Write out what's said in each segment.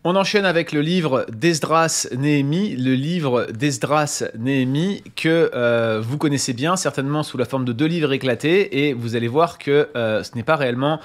On enchaîne avec le livre d'Esdras Néhémie, que vous connaissez bien, certainement sous la forme de 2 livres éclatés, et vous allez voir que ce n'est pas réellement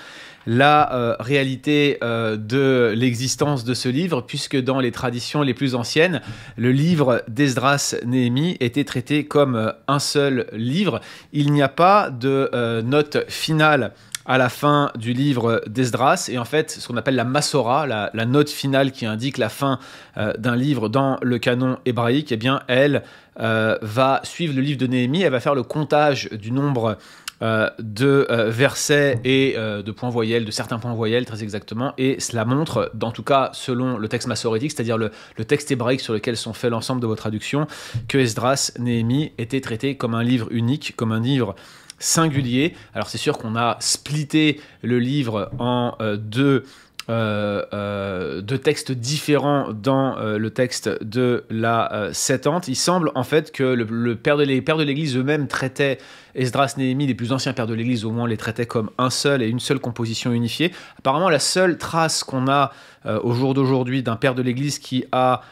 la réalité de l'existence de ce livre, puisque dans les traditions les plus anciennes, le livre d'Esdras Néhémie était traité comme un seul livre. Il n'y a pas de note finale à la fin du livre d'Esdras, et en fait, ce qu'on appelle la Massora, la note finale qui indique la fin d'un livre dans le canon hébraïque, eh bien, elle va suivre le livre de Néhémie, elle va faire le comptage du nombre de versets et de points voyelles, de certains points voyelles très exactement, et cela montre, en tout cas selon le texte massorétique, c'est-à-dire le texte hébraïque sur lequel sont faits l'ensemble de vos traductions, que Esdras Néhémie était traité comme un livre unique, comme un livre singulier. Alors c'est sûr qu'on a splitté le livre en deux textes différents dans le texte de la Septante. Il semble en fait que les pères de l'Église eux-mêmes traitaient Esdras Néhémie, les plus anciens pères de l'Église au moins les traitaient comme un seul et une seule composition unifiée. Apparemment la seule trace qu'on a au jour d'aujourd'hui d'un père de l'Église qui a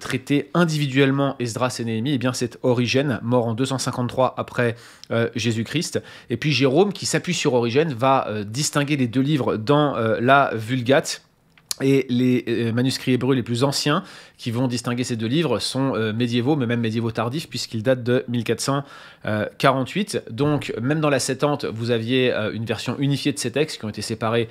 traité individuellement Esdras et Néhémie, eh bien c'est Origène, mort en 253 après Jésus-Christ. Et puis Jérôme, qui s'appuie sur Origène, va distinguer les 2 livres dans la Vulgate. Et les manuscrits hébreux les plus anciens qui vont distinguer ces 2 livres sont médiévaux, mais même médiévaux tardifs, puisqu'ils datent de 1448. Donc, même dans la Septante, vous aviez une version unifiée de ces textes qui ont été séparés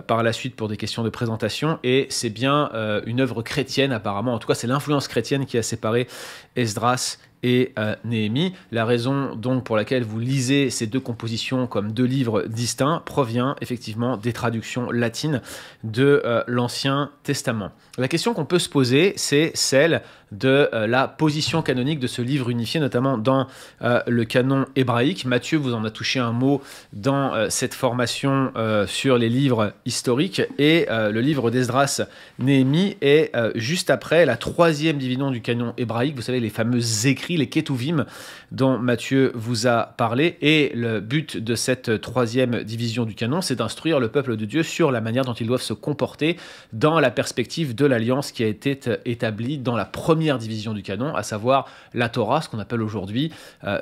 par la suite pour des questions de présentation. Et c'est bien une œuvre chrétienne, apparemment. En tout cas, c'est l'influence chrétienne qui a séparé Esdras et Néhémie. La raison donc pour laquelle vous lisez ces 2 compositions comme 2 livres distincts provient effectivement des traductions latines de l'Ancien Testament. La question qu'on peut se poser, c'est celle de la position canonique de ce livre unifié, notamment dans le canon hébraïque. Matthieu vous en a touché un mot dans cette formation sur les livres historiques, et le livre d'Esdras Néhémie est juste après la 3e division du canon hébraïque, vous savez, les fameux écrits, les Ketuvim dont Matthieu vous a parlé. Et le but de cette 3e division du canon, c'est d'instruire le peuple de Dieu sur la manière dont ils doivent se comporter dans la perspective de l'alliance qui a été établie dans la 1re division du canon, à savoir la Torah, ce qu'on appelle aujourd'hui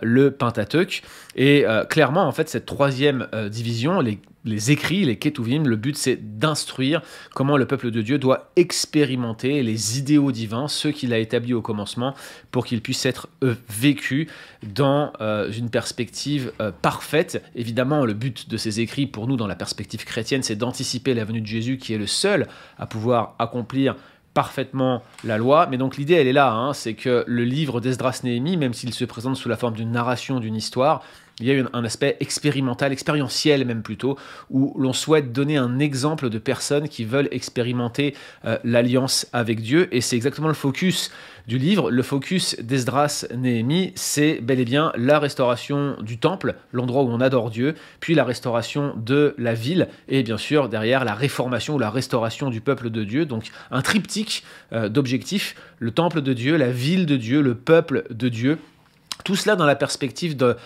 le Pentateuque. Et clairement, en fait, cette 3e division, les écrits, les Ketuvim, le but c'est d'instruire comment le peuple de Dieu doit expérimenter les idéaux divins, ceux qu'il a établis au commencement, pour qu'ils puissent être vécus dans une perspective parfaite. Évidemment, le but de ces écrits, pour nous, dans la perspective chrétienne, c'est d'anticiper la venue de Jésus, qui est le seul à pouvoir accomplir parfaitement la loi. Mais donc l'idée, elle est là, hein, c'est que le livre d'Esdras Néhémie, même s'il se présente sous la forme d'une narration, d'une histoire, il y a un aspect expérimental, expérientiel même plutôt, où l'on souhaite donner un exemple de personnes qui veulent expérimenter l'alliance avec Dieu. Et c'est exactement le focus du livre. Le focus d'Esdras Néhémie, c'est bel et bien la restauration du temple, l'endroit où on adore Dieu, puis la restauration de la ville, et bien sûr derrière la réformation ou la restauration du peuple de Dieu. Donc un triptyque d'objectifs: le temple de Dieu, la ville de Dieu, le peuple de Dieu. Tout cela dans la perspective de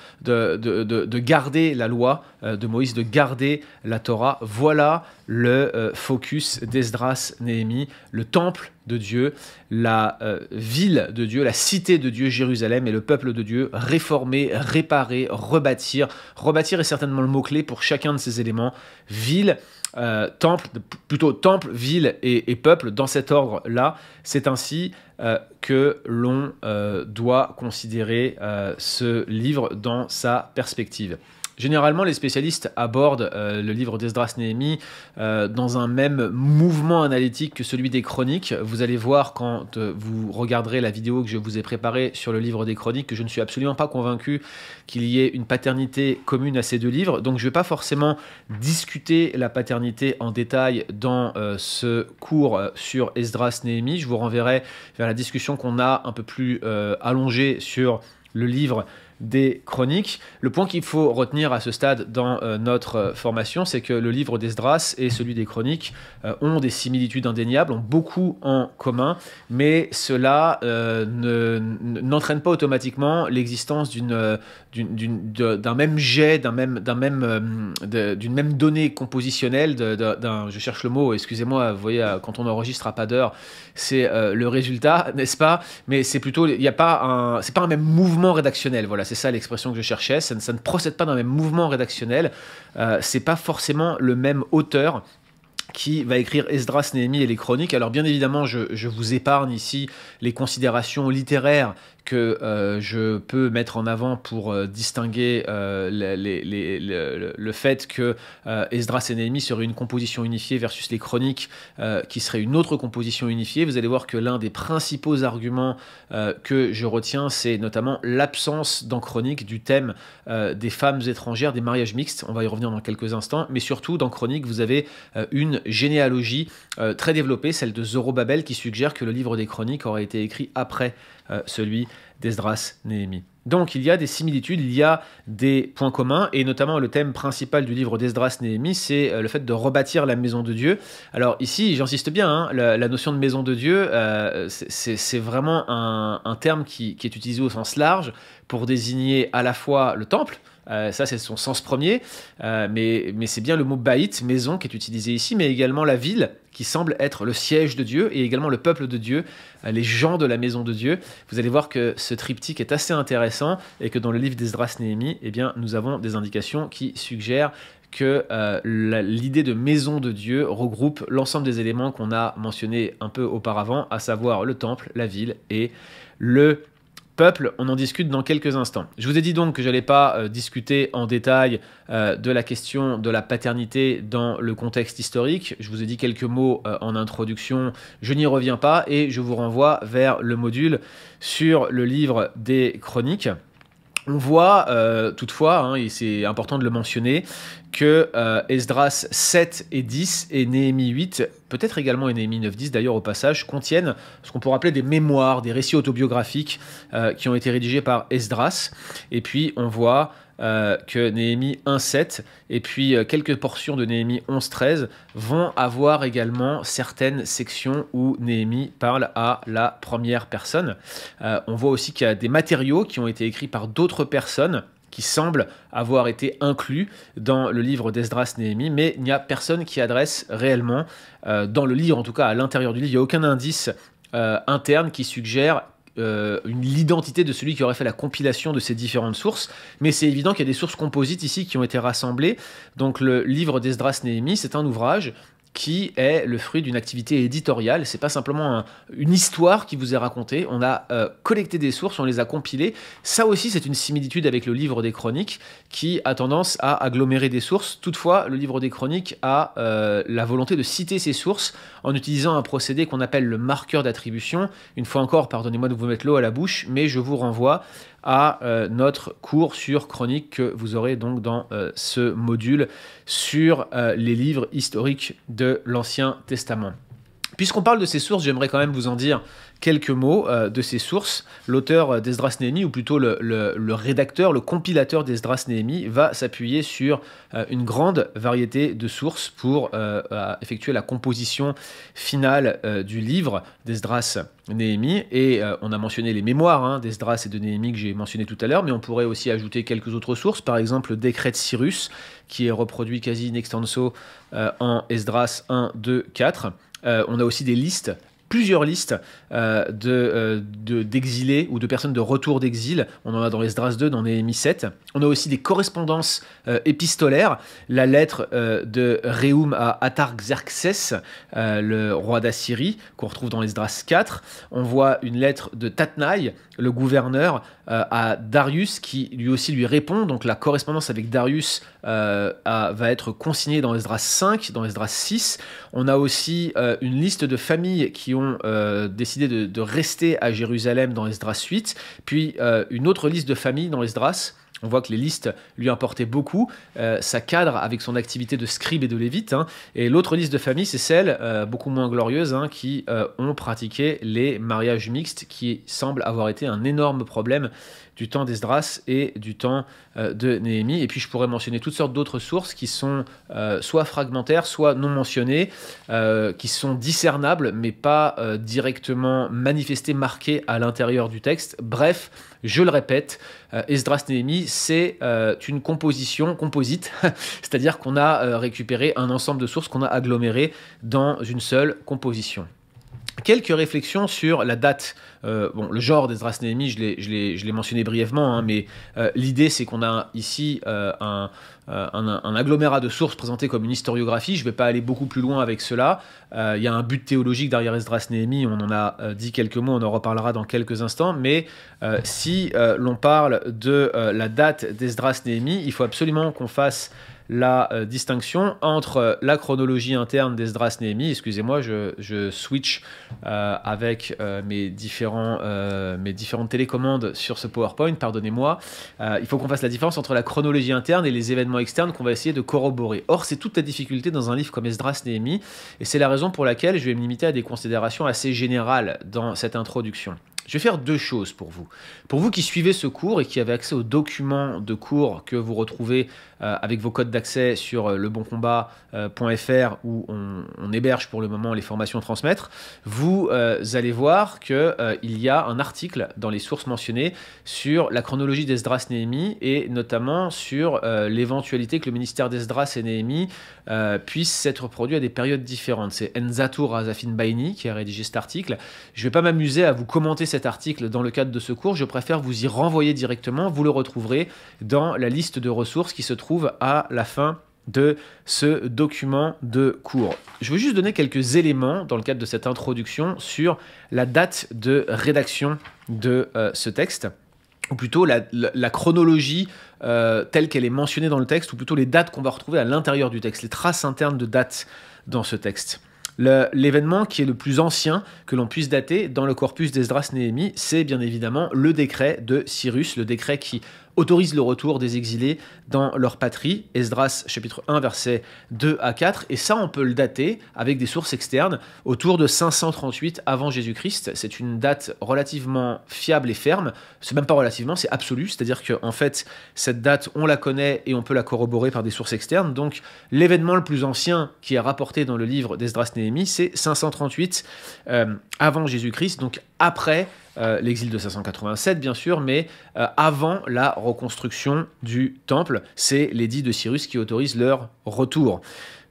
garder la loi de Moïse, de garder la Torah. Voilà le focus d'Esdras Néhémie: le temple de Dieu, la ville de Dieu, la cité de Dieu, Jérusalem, et le peuple de Dieu, réformer, réparer, rebâtir. Rebâtir est certainement le mot-clé pour chacun de ces éléments. Ville, temple, plutôt temple, ville et peuple, dans cet ordre-là. C'est ainsi que l'on doit considérer ce livre dans sa perspective. Généralement, les spécialistes abordent le livre d'Esdras Néhémie dans un même mouvement analytique que celui des Chroniques. Vous allez voir quand vous regarderez la vidéo que je vous ai préparée sur le livre des Chroniques que je ne suis absolument pas convaincu qu'il y ait une paternité commune à ces 2 livres. Donc je ne vais pas forcément discuter la paternité en détail dans ce cours sur Esdras Néhémie. Je vous renverrai vers la discussion qu'on a un peu plus allongée sur le livre des Chroniques. Le point qu'il faut retenir à ce stade dans notre formation, c'est que le livre d'Esdras et celui des Chroniques ont des similitudes indéniables, ont beaucoup en commun, mais cela n'entraîne pas automatiquement l'existence d'un même jet, d'une même donnée compositionnelle, je cherche le mot, excusez-moi, vous voyez, quand on enregistre à pas d'heure, c'est le résultat, n'est-ce pas? Mais c'est plutôt, c'est pas un même mouvement rédactionnel, voilà, c'est ça l'expression que je cherchais, ça ne procède pas d'un même mouvement rédactionnel, c'est pas forcément le même auteur qui va écrire Esdras, Néhémie et les Chroniques. Alors bien évidemment, je vous épargne ici les considérations littéraires que je peux mettre en avant pour distinguer le fait que Esdras et Néhémie seraient une composition unifiée versus les Chroniques qui serait une autre composition unifiée. Vous allez voir que l'un des principaux arguments que je retiens, c'est notamment l'absence dans Chroniques du thème des femmes étrangères, des mariages mixtes. On va y revenir dans quelques instants. Mais surtout, dans Chroniques, vous avez une généalogie très développée, celle de Zorobabel, qui suggère que le livre des Chroniques aurait été écrit après celui d'Esdras, Néhémie. Donc il y a des similitudes, il y a des points communs, et notamment le thème principal du livre d'Esdras, Néhémie, c'est le fait de rebâtir la maison de Dieu. Alors ici, j'insiste bien, hein, la notion de maison de Dieu, c'est vraiment un terme qui est utilisé au sens large pour désigner à la fois le temple. Ça c'est son sens premier, mais c'est bien le mot baït, maison, qui est utilisé ici, mais également la ville qui semble être le siège de Dieu, et également le peuple de Dieu, les gens de la maison de Dieu. Vous allez voir que ce triptyque est assez intéressant, et que dans le livre d'Esdras, Néhémie, eh bien, nous avons des indications qui suggèrent que l'idée de maison de Dieu regroupe l'ensemble des éléments qu'on a mentionnés un peu auparavant, à savoir le temple, la ville et le peuple. On en discute dans quelques instants. Je vous ai dit donc que je n'allais pas discuter en détail de la question de la paternité dans le contexte historique. Je vous ai dit quelques mots en introduction, je n'y reviens pas, et je vous renvoie vers le module sur le livre des Chroniques. On voit toutefois, hein, et c'est important de le mentionner, que Esdras 7 et 10 et Néhémie 8, peut-être également et Néhémie 9-10 d'ailleurs au passage, contiennent ce qu'on pourrait appeler des mémoires, des récits autobiographiques qui ont été rédigés par Esdras. Et puis on voit que Néhémie 1-7 et puis quelques portions de Néhémie 11-13 vont avoir également certaines sections où Néhémie parle à la première personne. On voit aussi qu'il y a des matériaux qui ont été écrits par d'autres personnes qui semblent avoir été inclus dans le livre d'Esdras, Néhémie, mais il n'y a personne qui adresse réellement, dans le livre en tout cas à l'intérieur du livre, il n'y a aucun indice interne qui suggère l'identité de celui qui aurait fait la compilation de ces différentes sources, mais c'est évident qu'il y a des sources composites ici qui ont été rassemblées. Donc le livre d'Esdras, Néhémie, c'est un ouvrage qui est le fruit d'une activité éditoriale. C'est pas simplement une histoire qui vous est racontée. On a collecté des sources, on les a compilées. Ça aussi, c'est une similitude avec le livre des Chroniques qui a tendance à agglomérer des sources. Toutefois, le livre des Chroniques a la volonté de citer ces sources en utilisant un procédé qu'on appelle le marqueur d'attribution. Une fois encore, pardonnez-moi de vous mettre l'eau à la bouche, mais je vous renvoie à notre cours sur Chroniques que vous aurez donc dans ce module sur les livres historiques de l'Ancien Testament. Puisqu'on parle de ces sources, j'aimerais quand même vous en dire quelques mots de ces sources. L'auteur d'Esdras Néhémie, ou plutôt le rédacteur, le compilateur d'Esdras Néhémie, va s'appuyer sur une grande variété de sources pour effectuer la composition finale du livre d'Esdras Néhémie. Et on a mentionné les mémoires d'Esdras et de Néhémie que j'ai mentionné tout à l'heure, mais on pourrait aussi ajouter quelques autres sources, par exemple le décret de Cyrus, qui est reproduit quasi in extenso en Esdras 1, 2, 4. On a aussi des listes, plusieurs listes d'exilés ou de personnes de retour d'exil. On en a dans Esdras 2, dans Néhémie 7. On a aussi des correspondances épistolaires. La lettre de Réhoum à Artaxerxès, le roi d'Assyrie, qu'on retrouve dans Esdras 4. On voit une lettre de Tatnaï, le gouverneur, à Darius, qui lui aussi lui répond. Donc la correspondance avec Darius va être consignée dans Esdras 5, dans Esdras 6. On a aussi une liste de familles qui ont décidé de rester à Jérusalem dans Esdras 8, puis une autre liste de familles dans Esdras. On voit que les listes lui importaient beaucoup, ça cadre avec son activité de scribe et de lévite, et l'autre liste de familles, c'est celle, beaucoup moins glorieuse, qui ont pratiqué les mariages mixtes, qui semble avoir été un énorme problème du temps d'Esdras et du temps de Néhémie. Et puis je pourrais mentionner toutes sortes d'autres sources qui sont soit fragmentaires, soit non mentionnées, qui sont discernables, mais pas directement manifestées, marquées à l'intérieur du texte. Bref, je le répète, Esdras-Néhémie, c'est une composition composite, c'est-à-dire qu'on a récupéré un ensemble de sources qu'on a agglomérées dans une seule composition. Quelques réflexions sur la date. Bon, le genre d'Esdras-Néhémie, je l'ai mentionné brièvement, hein, mais l'idée, c'est qu'on a ici un agglomérat de sources présenté comme une historiographie. Je ne vais pas aller beaucoup plus loin avec cela. Il y a un but théologique derrière Esdras-Néhémie, on en a dit quelques mots, on en reparlera dans quelques instants, mais si l'on parle de la date d'Esdras-Néhémie, il faut absolument qu'on fasse la distinction entre la chronologie interne d'Esdras-Néhémie, excusez-moi, je switch avec mes différentes télécommandes sur ce PowerPoint, pardonnez-moi. Il faut qu'on fasse la différence entre la chronologie interne et les événements externes qu'on va essayer de corroborer. Or, c'est toute la difficulté dans un livre comme Esdras-Néhémie, et c'est la raison pour laquelle je vais me limiter à des considérations assez générales dans cette introduction. Je vais faire deux choses pour vous. Pour vous qui suivez ce cours et qui avez accès aux documents de cours que vous retrouvez avec vos codes d'accès sur leboncombat.fr où on héberge pour le moment les formations transmettre, vous allez voir qu'il y a un article dans les sources mentionnées sur la chronologie d'Esdras-Néhémie et notamment sur l'éventualité que le ministère d'Esdras et Néhémie puisse s'être produit à des périodes différentes. C'est Enzatur Azafin Baini qui a rédigé cet article. Je ne vais pas m'amuser à vous commenter cet article dans le cadre de ce cours, je préfère vous y renvoyer directement, vous le retrouverez dans la liste de ressources qui se trouve à la fin de ce document de cours. Je veux juste donner quelques éléments dans le cadre de cette introduction sur la date de rédaction de ce texte, ou plutôt la chronologie telle qu'elle est mentionnée dans le texte, ou plutôt les dates qu'on va retrouver à l'intérieur du texte, les traces internes de dates dans ce texte. L'événement qui est le plus ancien que l'on puisse dater dans le corpus d'Esdras-Néhémie, c'est bien évidemment le décret de Cyrus, le décret qui autorise le retour des exilés dans leur patrie, Esdras chapitre 1 versets 2 à 4, et ça on peut le dater avec des sources externes autour de 538 avant Jésus-Christ. C'est une date relativement fiable et ferme, c'est même pas relativement, c'est absolu, c'est-à-dire qu'en fait cette date on la connaît et on peut la corroborer par des sources externes, donc l'événement le plus ancien qui est rapporté dans le livre d'Esdras-Néhémie c'est 538 avant Jésus-Christ, donc après l'exil de 587 bien sûr, mais avant la reconstruction du temple, c'est l'édit de Cyrus qui autorise leur retour.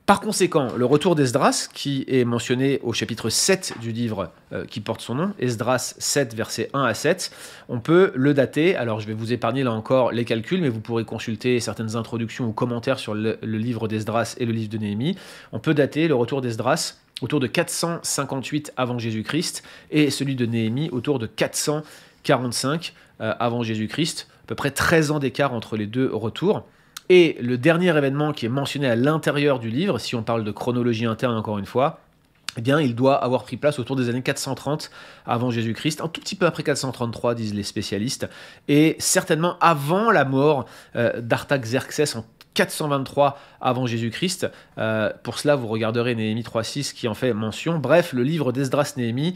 Par conséquent, le retour d'Esdras, qui est mentionné au chapitre 7 du livre qui porte son nom, Esdras 7, versets 1 à 7, on peut le dater. Alors je vais vous épargner là encore les calculs, mais vous pourrez consulter certaines introductions ou commentaires sur le livre d'Esdras et le livre de Néhémie. On peut dater le retour d'Esdras autour de 458 avant Jésus-Christ et celui de Néhémie autour de 445 avant Jésus-Christ, à peu près 13 ans d'écart entre les deux retours. Et le dernier événement qui est mentionné à l'intérieur du livre, si on parle de chronologie interne encore une fois, eh bien, il doit avoir pris place autour des années 430 avant Jésus-Christ, un tout petit peu après 433, disent les spécialistes, et certainement avant la mort d'Artaxerxès en 423 avant Jésus-Christ. Pour cela, vous regarderez Néhémie 3.6 qui en fait mention. Bref, le livre d'Esdras-Néhémie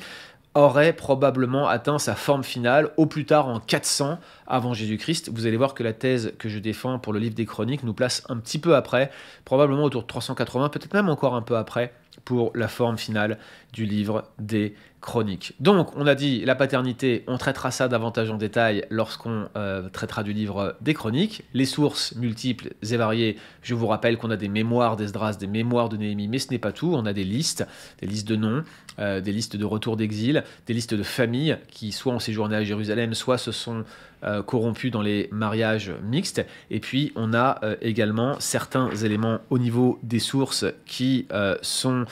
aurait probablement atteint sa forme finale au plus tard en 400 avant Jésus-Christ. Vous allez voir que la thèse que je défends pour le livre des Chroniques nous place un petit peu après, probablement autour de 380, peut-être même encore un peu après, pour la forme finale du livre des Chroniques. Donc, on a dit la paternité, on traitera ça davantage en détail lorsqu'on traitera du livre des Chroniques. Les sources multiples et variées, je vous rappelle qu'on a des mémoires d'Esdras, des mémoires de Néhémie, mais ce n'est pas tout. On a des listes de noms, des listes de retour d'exil, des listes de familles qui soit ont séjourné à Jérusalem, soit se sont corrompus dans les mariages mixtes. Et puis, on a également certains éléments au niveau des sources qui sont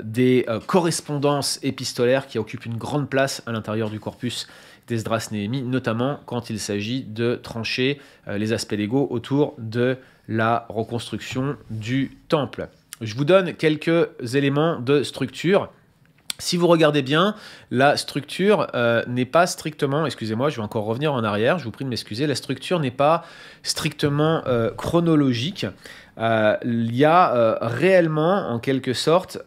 des correspondances épistolaires qui occupent une grande place à l'intérieur du corpus d'Esdras-Néhémie, notamment quand il s'agit de trancher les aspects légaux autour de la reconstruction du temple. Je vous donne quelques éléments de structure. Si vous regardez bien, la structure n'est pas strictement, excusez-moi, je vais encore revenir en arrière, je vous prie de m'excuser, la structure n'est pas strictement chronologique. il y a réellement, en quelque sorte,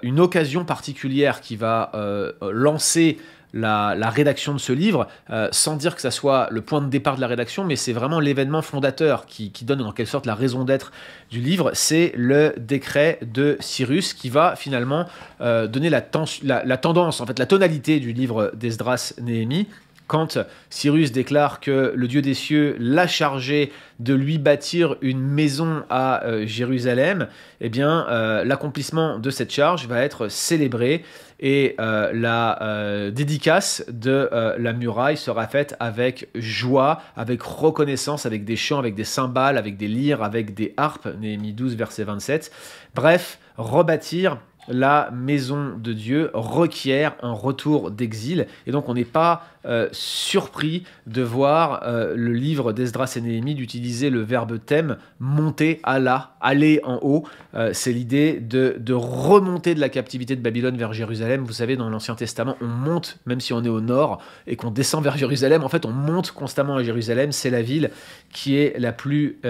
une occasion particulière qui va lancer la rédaction de ce livre, sans dire que ça soit le point de départ de la rédaction, mais c'est vraiment l'événement fondateur qui donne en quelque sorte la raison d'être du livre. C'est le décret de Cyrus qui va finalement donner la tendance, en fait la tonalité du livre d'Esdras-Néhémie. Quand Cyrus déclare que le Dieu des cieux l'a chargé de lui bâtir une maison à Jérusalem, eh bien, l'accomplissement de cette charge va être célébré et la dédicace de la muraille sera faite avec joie, avec reconnaissance, avec des chants, avec des cymbales, avec des lyres, avec des harpes, Néhémie 12, verset 27. Bref, rebâtir la maison de Dieu requiert un retour d'exil. Et donc on n'est pas surpris de voir le livre d'Esdras et Néhémie d'utiliser le verbe thème monter Allah, aller en haut. C'est l'idée de remonter de la captivité de Babylone vers Jérusalem. Vous savez, dans l'Ancien Testament, on monte, même si on est au nord et qu'on descend vers Jérusalem, en fait on monte constamment à Jérusalem. C'est la ville qui est la plus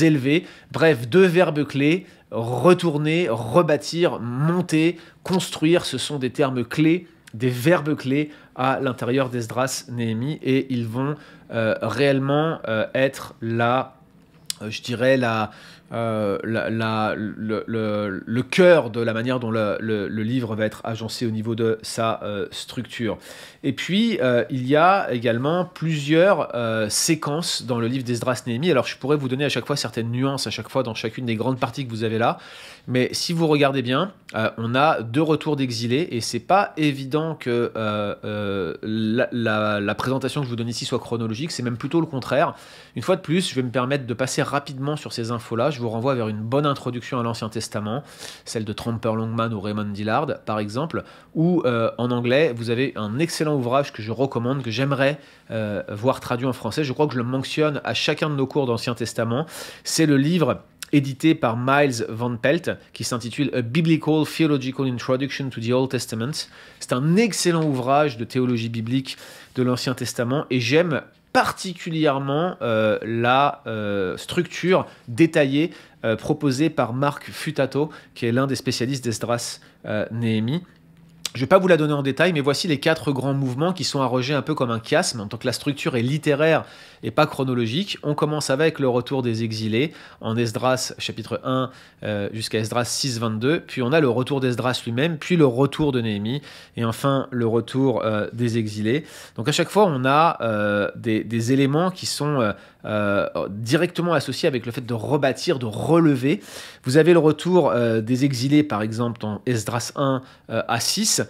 élevée. Bref, deux verbes clés: retourner, rebâtir, monter, construire, ce sont des termes clés, des verbes clés à l'intérieur d'Esdras-Néhémie, et ils vont réellement être je dirais, le cœur de la manière dont le livre va être agencé au niveau de sa structure. Et puis, il y a également plusieurs séquences dans le livre d'Esdras-Néhémie. Alors, je pourrais vous donner à chaque fois certaines nuances, à chaque fois dans chacune des grandes parties que vous avez là. Mais si vous regardez bien, on a deux retours d'exilés, et c'est pas évident que la présentation que je vous donne ici soit chronologique, c'est même plutôt le contraire. Une fois de plus, je vais me permettre de passer rapidement sur ces infos-là. Je vous renvoie vers une bonne introduction à l'Ancien Testament, celle de Tromper Longman ou Raymond Dillard, par exemple, ou en anglais, vous avez un excellent ouvrage que je recommande, que j'aimerais voir traduit en français. Je crois que je le mentionne à chacun de nos cours d'Ancien Testament. C'est le livre édité par Miles Van Pelt, qui s'intitule A Biblical Theological Introduction to the Old Testament. C'est un excellent ouvrage de théologie biblique de l'Ancien Testament, et j'aime particulièrement la structure détaillée proposée par Marc Futato, qui est l'un des spécialistes d'Esdras-Néhémie. Je ne vais pas vous la donner en détail, mais voici les 4 grands mouvements qui sont arrogés un peu comme un chiasme. Donc la structure est littéraire et pas chronologique. On commence avec le retour des exilés, en Esdras chapitre 1 jusqu'à Esdras 6, 22. Puis on a le retour d'Esdras lui-même, puis le retour de Néhémie, et enfin le retour des exilés. Donc à chaque fois, on a des éléments qui sont directement associés avec le fait de rebâtir, de relever. Vous avez le retour des exilés, par exemple, dans Esdras 1 à 6.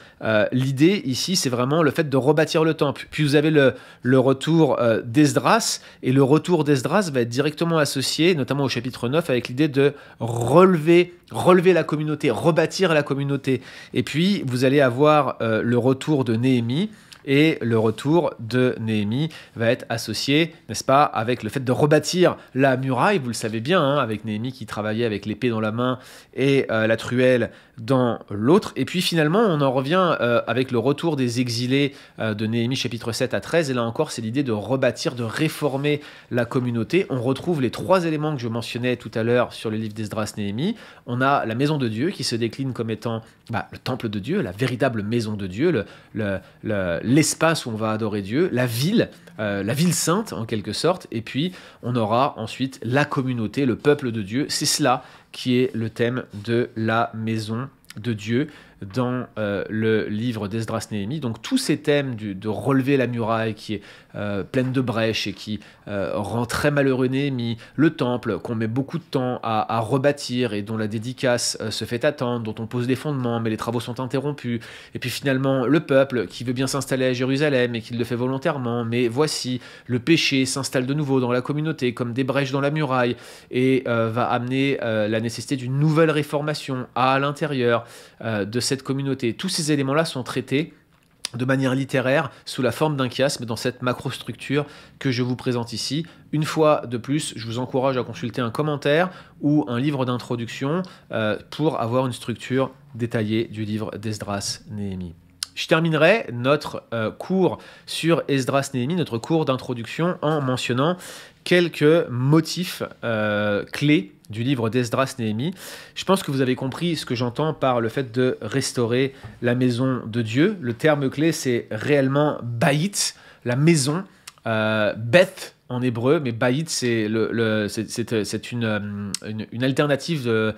L'idée ici, c'est vraiment le fait de rebâtir le temple. Puis vous avez le retour d'Esdras, et le retour d'Esdras va être directement associé, notamment au chapitre 9, avec l'idée de relever la communauté, rebâtir la communauté. Et puis, vous allez avoir le retour de Néhémie, et le retour de Néhémie va être associé, n'est-ce pas, avec le fait de rebâtir la muraille. Vous le savez bien, hein, avec Néhémie qui travaillait avec l'épée dans la main et la truelle dans l'autre. Et puis finalement, on en revient avec le retour des exilés de Néhémie chapitre 7 à 13. Et là encore, c'est l'idée de rebâtir, de réformer la communauté. On retrouve les 3 éléments que je mentionnais tout à l'heure sur le livre d'Esdras-Néhémie. On a la maison de Dieu qui se décline comme étant le temple de Dieu, la véritable maison de Dieu, l'espace où on va adorer Dieu, la ville sainte en quelque sorte, et puis on aura ensuite la communauté, le peuple de Dieu. C'est cela qui est le thème de la maison de Dieu dans le livre d'Esdras-Néhémie. Donc tous ces thèmes de relever la muraille qui est pleine de brèches et qui rend très malheureux Néhémie, le temple qu'on met beaucoup de temps à rebâtir et dont la dédicace se fait attendre, dont on pose des fondements mais les travaux sont interrompus, et puis finalement le peuple qui veut bien s'installer à Jérusalem et qui le fait volontairement, mais voici le péché s'installe de nouveau dans la communauté comme des brèches dans la muraille et va amener la nécessité d'une nouvelle réformation à l'intérieur de cette communauté. Tous ces éléments-là sont traités de manière littéraire, sous la forme d'un chiasme, dans cette macrostructure que je vous présente ici. Une fois de plus, je vous encourage à consulter un commentaire ou un livre d'introduction pour avoir une structure détaillée du livre d'Esdras-Néhémie. Je terminerai notre cours sur Esdras-Néhémie, notre cours d'introduction, en mentionnant quelques motifs clés du livre d'Esdras-Néhémie. Je pense que vous avez compris ce que j'entends par le fait de restaurer la maison de Dieu. Le terme clé, c'est réellement Baït, la maison, Beth en hébreu, mais Baït, c'est une alternative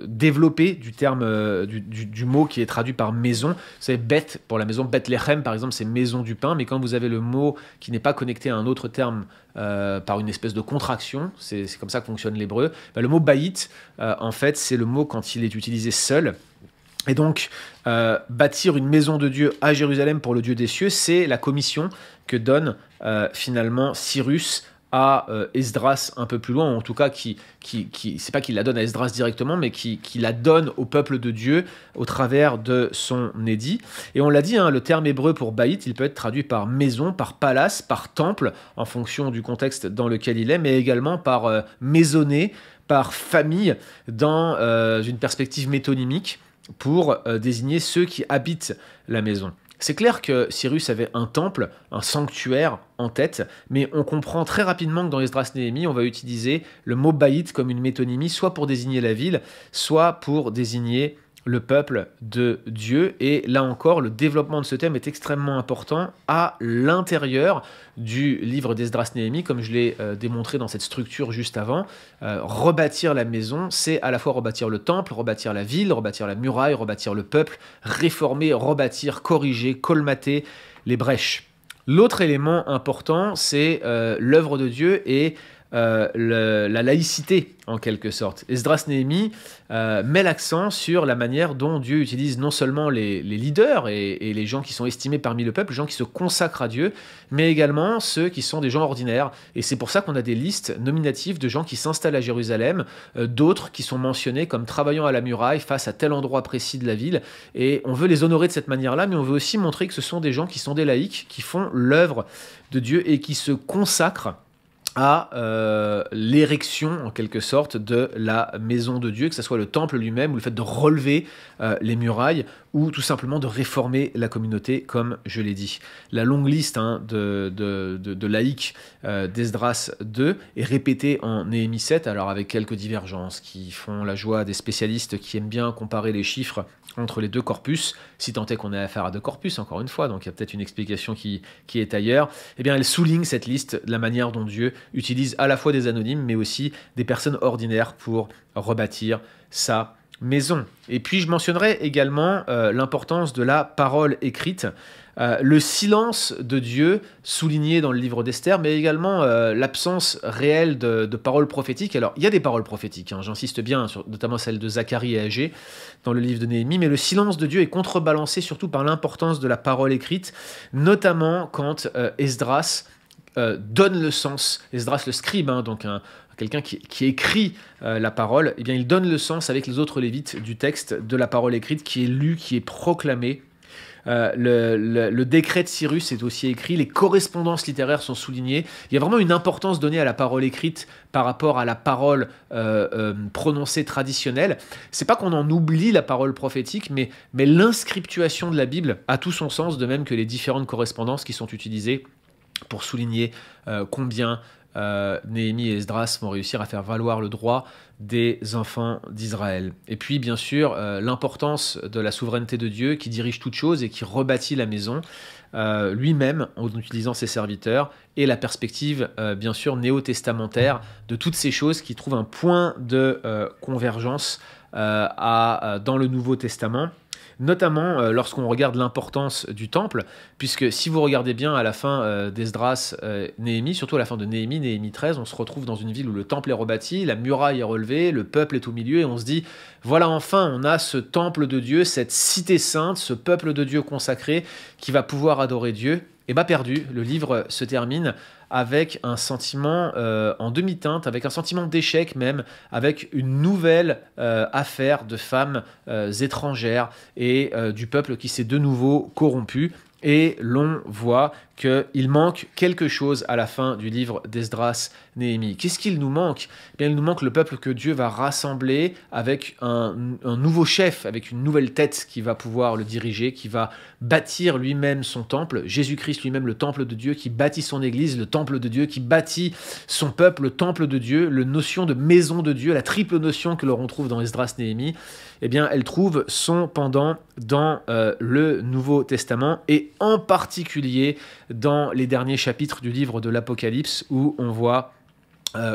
développée du terme du mot qui est traduit par maison. Vous savez, Beth, pour la maison, Bethléem, par exemple, c'est maison du pain, mais quand vous avez le mot qui n'est pas connecté à un autre terme par une espèce de contraction, c'est comme ça que fonctionne l'hébreu, le mot Baït, en fait, c'est le mot quand il est utilisé seul. Et donc, bâtir une maison de Dieu à Jérusalem pour le Dieu des cieux, c'est la commission que donne finalement Cyrus à Esdras un peu plus loin, ou en tout cas, c'est pas qu'il la donne à Esdras directement, mais qui la donne au peuple de Dieu au travers de son édit. Et on l'a dit, le terme hébreu pour Baït, il peut être traduit par maison, par palace, par temple, en fonction du contexte dans lequel il est, mais également par maisonnée, par famille, dans une perspective métonymique, pour désigner ceux qui habitent la maison. C'est clair que Cyrus avait un temple, un sanctuaire en tête, mais on comprend très rapidement que dans Esdras-Néhémie, on va utiliser le mot Baït comme une métonymie, soit pour désigner la ville, soit pour désigner le peuple de Dieu. Et là encore, le développement de ce thème est extrêmement important à l'intérieur du livre d'Esdras-Néhémie, comme je l'ai démontré dans cette structure juste avant. Rebâtir la maison, c'est à la fois rebâtir le temple, rebâtir la ville, rebâtir la muraille, rebâtir le peuple, réformer, rebâtir, corriger, colmater les brèches. L'autre élément important, c'est l'œuvre de Dieu et la laïcité, en quelque sorte. Esdras-Néhémie met l'accent sur la manière dont Dieu utilise non seulement les leaders et les gens qui sont estimés parmi le peuple, les gens qui se consacrent à Dieu, mais également ceux qui sont des gens ordinaires. Et c'est pour ça qu'on a des listes nominatives de gens qui s'installent à Jérusalem, d'autres qui sont mentionnés comme travaillant à la muraille face à tel endroit précis de la ville. Et on veut les honorer de cette manière-là, mais on veut aussi montrer que ce sont des gens qui sont des laïcs, qui font l'œuvre de Dieu et qui se consacrent à l'érection, en quelque sorte, de la maison de Dieu, que ce soit le temple lui-même, ou le fait de relever les murailles, ou tout simplement de réformer la communauté, comme je l'ai dit. La longue liste de laïcs d'Esdras 2 est répétée en Néhémie 7, alors avec quelques divergences qui font la joie des spécialistes qui aiment bien comparer les chiffres entre les deux corpus, si tant est qu'on ait affaire à deux corpus, encore une fois, donc il y a peut-être une explication qui est ailleurs. Eh bien, elle souligne cette liste de la manière dont Dieu utilise à la fois des anonymes, mais aussi des personnes ordinaires pour rebâtir sa maison. Et puis, je mentionnerai également l'importance de la parole écrite, le silence de Dieu souligné dans le livre d'Esther, mais également l'absence réelle de paroles prophétiques. Alors, il y a des paroles prophétiques, j'insiste bien, notamment celles de Zacharie et Agé dans le livre de Néhémie, mais le silence de Dieu est contrebalancé surtout par l'importance de la parole écrite, notamment quand Esdras donne le sens, Esdras le scribe, donc quelqu'un qui écrit la parole, eh bien, il donne le sens avec les autres lévites du texte de la parole écrite qui est lu, qui est proclamé. Le décret de Cyrus est aussi écrit, les correspondances littéraires sont soulignées. Il y a vraiment une importance donnée à la parole écrite par rapport à la parole prononcée traditionnelle. C'est pas qu'on en oublie la parole prophétique, mais l'inscriptuation de la Bible a tout son sens, de même que les différentes correspondances qui sont utilisées pour souligner combien Néhémie et Esdras vont réussir à faire valoir le droit des enfants d'Israël. Et puis, bien sûr, l'importance de la souveraineté de Dieu qui dirige toutes choses et qui rebâtit la maison lui-même en utilisant ses serviteurs, et la perspective, bien sûr, néo-testamentaire de toutes ces choses qui trouvent un point de convergence dans le Nouveau Testament. Notamment lorsqu'on regarde l'importance du temple, puisque si vous regardez bien à la fin d'Esdras, Néhémie, surtout à la fin de Néhémie, Néhémie 13, on se retrouve dans une ville où le temple est rebâti, la muraille est relevée, le peuple est au milieu, et on se dit, voilà, enfin, on a ce temple de Dieu, cette cité sainte, ce peuple de Dieu consacré qui va pouvoir adorer Dieu. Et bah perdu, le livre se termine avec un sentiment en demi-teinte, avec un sentiment d'échec même, avec une nouvelle affaire de femmes étrangères et du peuple qui s'est de nouveau corrompu. Et l'on voit qu'il manque quelque chose à la fin du livre d'Esdras Néhémie. Qu'est-ce qu'il nous manque? Eh bien, il nous manque le peuple que Dieu va rassembler avec un nouveau chef, avec une nouvelle tête qui va pouvoir le diriger, qui va bâtir lui-même son temple. Jésus-Christ lui-même, le temple de Dieu, qui bâtit son église, le temple de Dieu, qui bâtit son peuple, le temple de Dieu, la notion de maison de Dieu, la triple notion que l'on trouve dans Esdras Néhémie, eh bien, elle trouve son pendant dans le Nouveau Testament et en particulier dans les derniers chapitres du livre de l'Apocalypse où on voit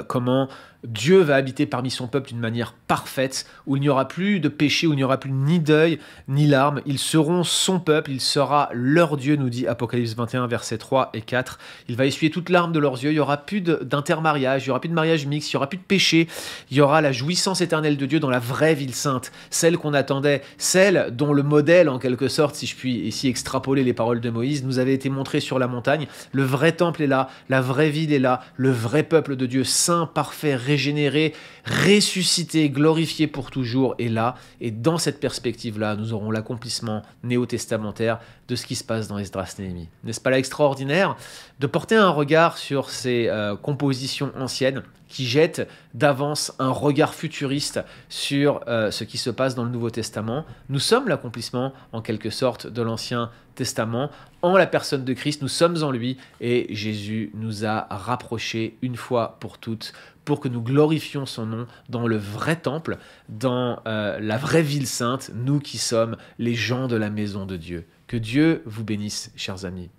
comment Dieu va habiter parmi son peuple d'une manière parfaite, où il n'y aura plus de péché, où il n'y aura plus ni deuil, ni larmes. Ils seront son peuple, il sera leur Dieu, nous dit Apocalypse 21, versets 3 et 4. Il va essuyer toute larme de leurs yeux, il n'y aura plus d'intermariage, il n'y aura plus de mariage mixte, il n'y aura plus de péché, il y aura la jouissance éternelle de Dieu dans la vraie ville sainte, celle qu'on attendait, celle dont le modèle, en quelque sorte, si je puis ici extrapoler les paroles de Moïse, nous avait été montré sur la montagne. Le vrai temple est là, la vraie ville est là, le vrai peuple de Dieu, saint, parfait, régénéré, ressuscité, glorifié pour toujours est là. Et dans cette perspective-là, nous aurons l'accomplissement néo-testamentaire de ce qui se passe dans Esdras Néhémie. N'est-ce pas là extraordinaire de porter un regard sur ces compositions anciennes qui jettent d'avance un regard futuriste sur ce qui se passe dans le Nouveau Testament? Nous sommes l'accomplissement, en quelque sorte, de l'Ancien Testament. En la personne de Christ, nous sommes en lui et Jésus nous a rapprochés une fois pour toutes pour que nous glorifions son nom dans le vrai temple, dans la vraie ville sainte, nous qui sommes les gens de la maison de Dieu. Que Dieu vous bénisse, chers amis.